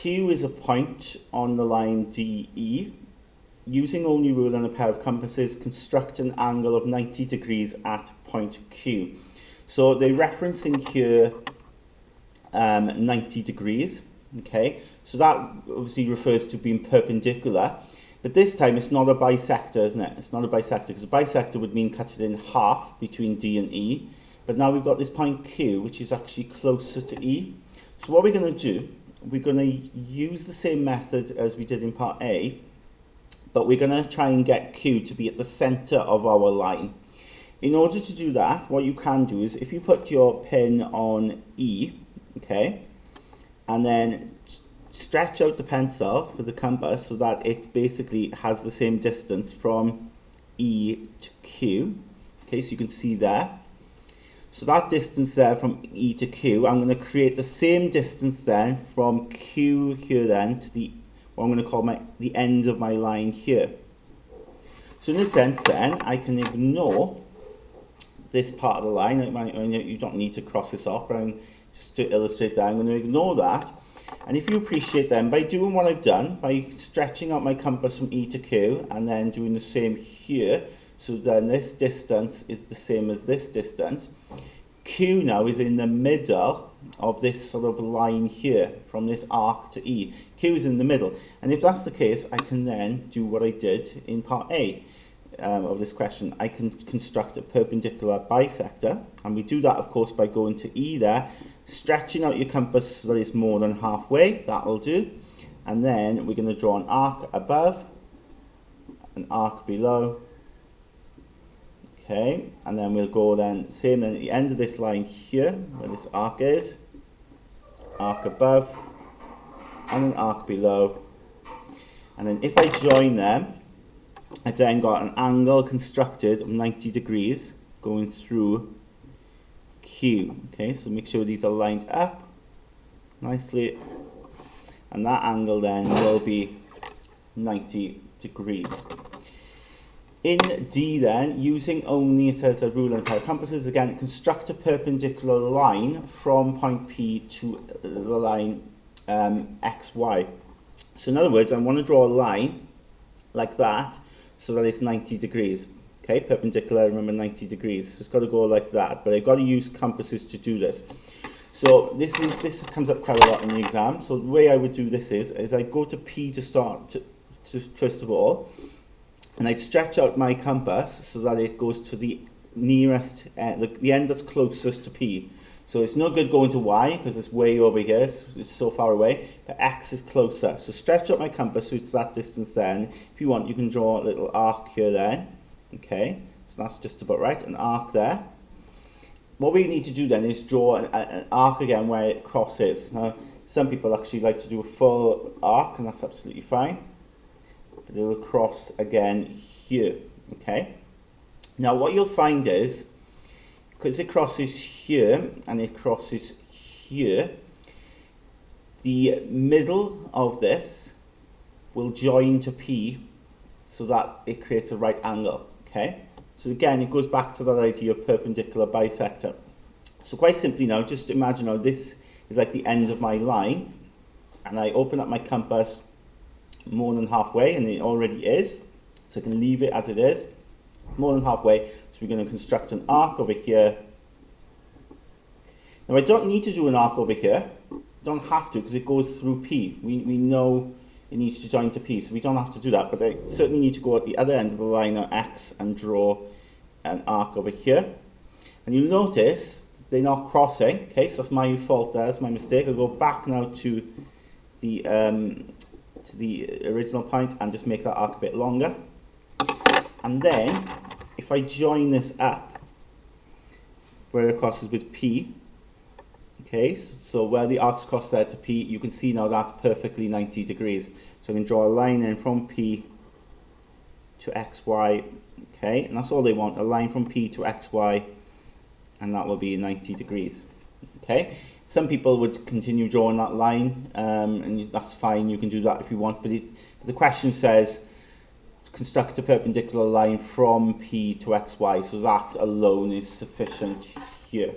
Q is a point on the line DE. Using only rule and a pair of compasses, construct an angle of 90 degrees at point Q. So they're referencing here 90 degrees, okay? So that obviously refers to being perpendicular, but this time it's not a bisector, isn't it? It's not a bisector, because a bisector would mean cut it in half between D and E, but now we've got this point Q, which is actually closer to E. So what we're going to do, we're going to use the same method as we did in part A, but we're going to try and get Q to be at the center of our line. In order to do that, what you can do is if you put your pin on E, okay, and then stretch out the pencil with the compass so that it basically has the same distance from E to Q, okay, so you can see there. So that distance there from E to Q, I'm going to create the same distance then from Q here then to the, what I'm going to call the end of my line here. So in this sense then, I can ignore this part of the line. You don't need to cross this off, but just to illustrate that, I'm going to ignore that. And if you appreciate then, by doing what I've done, by stretching out my compass from E to Q and then doing the same here, so then this distance is the same as this distance, Q now is in the middle of this sort of line here, from this arc to E. Q is in the middle. And if that's the case, I can then do what I did in part A of this question. I can construct a perpendicular bisector, and we do that of course by going to E there, stretching out your compass so that it's more than halfway, that'll do, and then we're going to draw an arc above, an arc below, okay, and then we'll go then, same then at the end of this line here, where this arc is, arc above, and an arc below, and then if I join them, I've then got an angle constructed of 90 degrees going through Q. Okay, so make sure these are lined up nicely, and that angle then will be 90 degrees. In D then, using only, it says a ruler and pair of compasses, again, construct a perpendicular line from point P to the line XY. So in other words, I want to draw a line like that, so that it's 90 degrees. Okay, perpendicular, remember 90 degrees. So it's got to go like that, but I've got to use compasses to do this. So this comes up quite a lot in the exam. So the way I would do this is I go to P to start, first of all, and I stretch out my compass so that it goes to the nearest, the end that's closest to P. So it's no good going to Y because it's way over here, it's so far away, but X is closer. So stretch out my compass so it's that distance then. If you want, you can draw a little arc here then. Okay, so that's just about right, an arc there. What we need to do then is draw an arc again where it crosses. Now, some people actually like to do a full arc, and that's absolutely fine. But it'll cross again here, okay? Now what you'll find is, because it crosses here and it crosses here, the middle of this will join to P so that it creates a right angle, okay? So again, it goes back to that idea of perpendicular bisector. So quite simply now, just imagine now this is like the end of my line, and I open up my compass more than halfway, and it already is, so I can leave it as it is, more than halfway. So we're going to construct an arc over here. Now I don't need to do an arc over here, don't have to, because it goes through P. We know it needs to join to P, so we don't have to do that, but I certainly need to go at the other end of the line on X and draw an arc over here. And you'll notice they're not crossing, okay, so that's my fault there, that's my mistake. I'll go back now to the original point and just make that arc a bit longer. And then, if I join this up where it crosses with P, okay, so where the arcs cross there to P, you can see now that's perfectly 90 degrees. So I can draw a line in from P to XY, okay, and that's all they want, a line from P to XY, and that will be 90 degrees, okay. Some people would continue drawing that line, and that's fine, you can do that if you want, but the question says construct a perpendicular line from P to XY, so that alone is sufficient here.